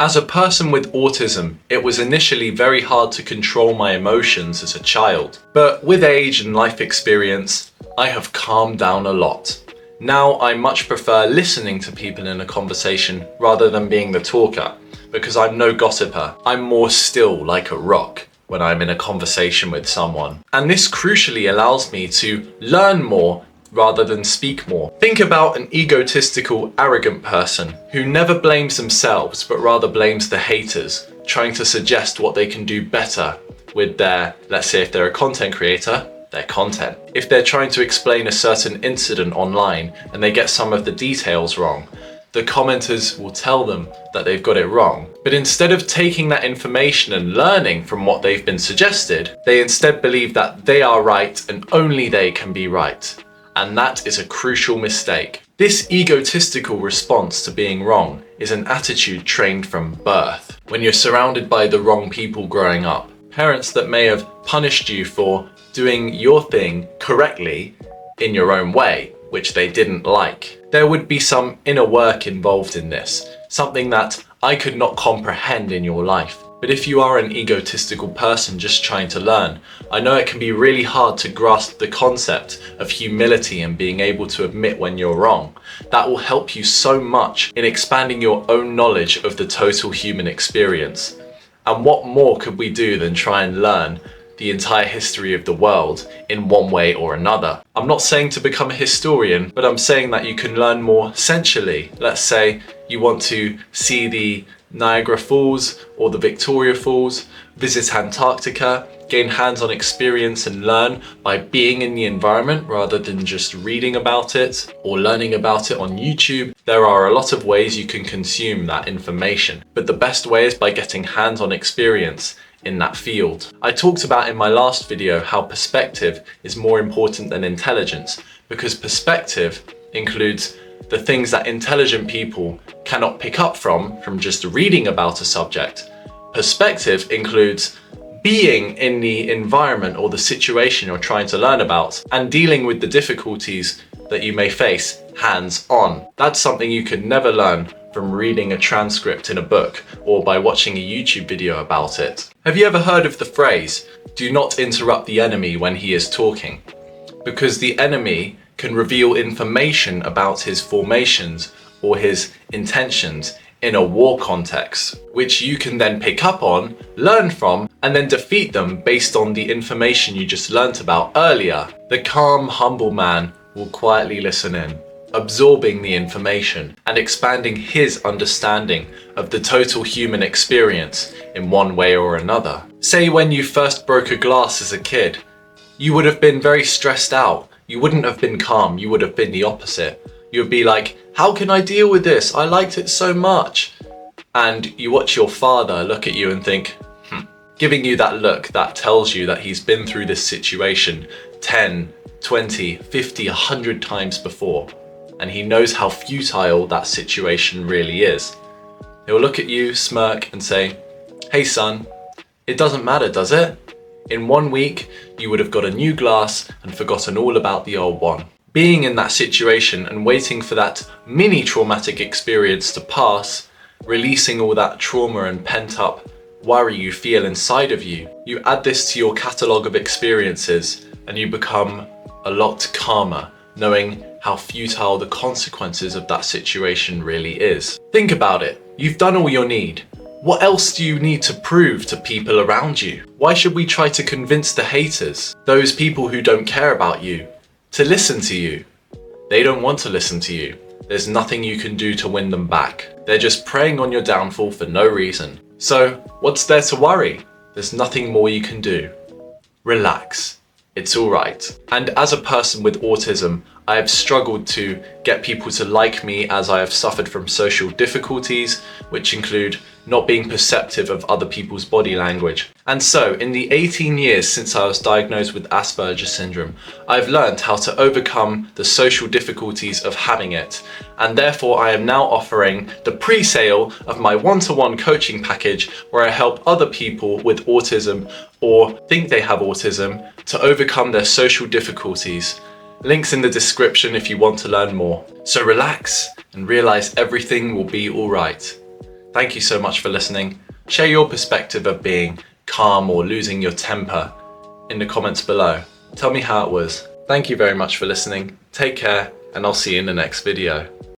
As a person with autism, it was initially very hard to control my emotions as a child. But with age and life experience, I have calmed down a lot. Now I much prefer listening to people in a conversation rather than being the talker, because I'm no gossiper. I'm more still like a rock when I'm in a conversation with someone. And this crucially allows me to learn more rather than speak more. Think about an egotistical, arrogant person who never blames themselves but rather blames the haters, trying to suggest what they can do better with their, let's say if they're a content creator, their content. If they're trying to explain a certain incident online and they get some of the details wrong, the commenters will tell them that they've got it wrong. But instead of taking that information and learning from what they've been suggested, they instead believe that they are right and only they can be right. And that is a crucial mistake. This egotistical response to being wrong is an attitude trained from birth. When you're surrounded by the wrong people growing up, parents that may have punished you for doing your thing correctly in your own way, which they didn't like. There would be some inner work involved in this, something that I could not comprehend in your life. But if you are an egotistical person just trying to learn, I know it can be really hard to grasp the concept of humility and being able to admit when you're wrong. That will help you so much in expanding your own knowledge of the total human experience. And what more could we do than try and learn the entire history of the world in one way or another? I'm not saying to become a historian, but I'm saying that you can learn more sensually. Let's say you want to see the Niagara Falls or the Victoria Falls, visit Antarctica, gain hands-on experience and learn by being in the environment rather than just reading about it or learning about it on YouTube. There are a lot of ways you can consume that information, but the best way is by getting hands-on experience in that field. I talked about in my last video how perspective is more important than intelligence, because perspective includes the things that intelligent people cannot pick up from just reading about a subject. Perspective includes being in the environment or the situation you're trying to learn about and dealing with the difficulties that you may face hands-on. That's something you could never learn from reading a transcript in a book or by watching a YouTube video about it. Have you ever heard of the phrase, "Do not interrupt the enemy when he is talking"? Because the enemy can reveal information about his formations or his intentions in a war context, which you can then pick up on, learn from, and then defeat them based on the information you just learnt about earlier. The calm, humble man will quietly listen in, absorbing the information and expanding his understanding of the total human experience in one way or another. Say when you first broke a glass as a kid, you would have been very stressed out. You wouldn't have been calm, you would have been the opposite. You would be like, how can I deal with this? I liked it so much. And you watch your father look at you and think, giving you that look that tells you that he's been through this situation 10, 20, 50, 100 times before. And he knows how futile that situation really is. He'll look at you, smirk and say, hey son, it doesn't matter, does it? In 1 week, you would have got a new glass and forgotten all about the old one. Being in that situation and waiting for that mini traumatic experience to pass, releasing all that trauma and pent up worry you feel inside of you, you add this to your catalogue of experiences and you become a lot calmer, knowing how futile the consequences of that situation really is. Think about it. You've done all you need. What else do you need to prove to people around you? Why should we try to convince the haters, those people who don't care about you, to listen to you? They don't want to listen to you. There's nothing you can do to win them back. They're just preying on your downfall for no reason. So, what's there to worry? There's nothing more you can do. Relax. It's all right. And as a person with autism, I have struggled to get people to like me as I have suffered from social difficulties, which include not being perceptive of other people's body language. And so, in the 18 years since I was diagnosed with Asperger's syndrome, I've learned how to overcome the social difficulties of having it. And therefore, I am now offering the pre-sale of my one-to-one coaching package where I help other people with autism or think they have autism to overcome their social difficulties. Links in the description if you want to learn more. So relax and realize everything will be all right. Thank you so much for listening. Share your perspective of being calm or losing your temper in the comments below. Tell me how it was. Thank you very much for listening. Take care, and I'll see you in the next video.